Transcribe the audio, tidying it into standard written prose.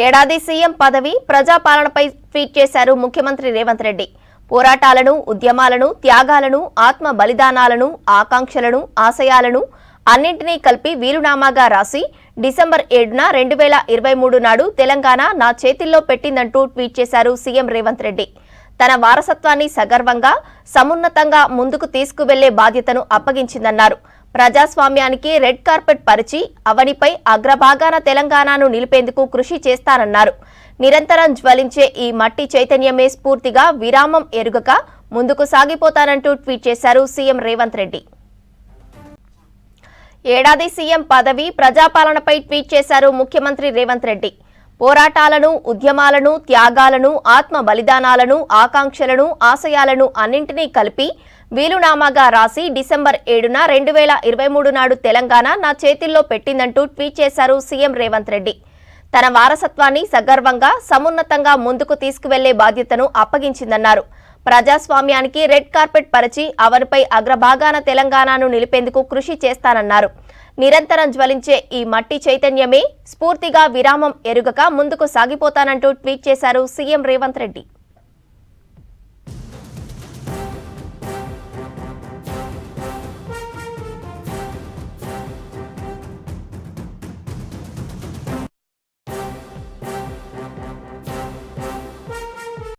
ఏడాది సీఎం పదవి ప్రజాపాలనపై ట్వీట్ చేశారు ముఖ్యమంత్రి రేవంత్ రెడ్డి. పోరాటాలను, ఉద్యమాలను, త్యాగాలను, ఆత్మ బలిదానాలను, ఆకాంక్షలను, ఆశయాలను అన్నింటినీ కలిపి వీలునామాగా రాసి డిసెంబర్ 7న 2023 నాడు తెలంగాణ నా చేతిల్లో పెట్టిందంటూ ట్వీట్ చేశారు సీఎం రేవంత్ రెడ్డి. తన వారసత్వాన్ని సగర్వంగా, సమున్నతంగా ముందుకు తీసుకువెళ్లే బాధ్యతను అప్పగించిందన్నారు. ప్రజాస్వామ్యానికి రెడ్ కార్పెట్ పరిచి అవనిపై అగ్రభాగాన తెలంగాణను నిలిపేందుకు కృషి చేస్తానన్నారు. నిరంతరం జ్వలించే ఈ మట్టి చైతన్యమే స్ఫూర్తిగా విరామం ఎరుగక ముందుకు సాగిపోతానంటూ ట్వీట్ చేశారు సీఎం రేవంత్ రెడ్డి. ఏడాది సీఎం పదవి ప్రజాపాలనపై ట్వీట్ చేశారు ముఖ్యమంత్రి రేవంత్ రెడ్డి. పోరాటాలను, ఉద్యమాలను, త్యాగాలను, ఆత్మ బలిదానాలను, ఆకాంక్షలను, ఆశయాలను అన్నింటినీ కలిపి వీలునామాగా రాసి డిసెంబర్ 7న 2023 నాడు తెలంగాణ నా చేతిల్లో పెట్టిందంటూ ట్వీట్ చేశారు సీఎం రేవంత్ రెడ్డి. తన వారసత్వాన్ని సగర్వంగా, సమున్నతంగా ముందుకు తీసుకువెళ్లే బాధ్యతను అప్పగించిందన్నారు. ప్రజాస్వామ్యానికి రెడ్ కార్పెట్ పరిచి అవనిపై అగ్రభాగాన తెలంగాణను నిలిపేందుకు కృషి చేస్తానన్నారు. నిరంతరం జ్వలించే ఈ మట్టి చైతన్యమే స్ఫూర్తిగా విరామం ఎరుగక ముందుకు సాగిపోతానంటూ ట్వీట్ చేశారు సీఎం రేవంత్ రెడ్డి.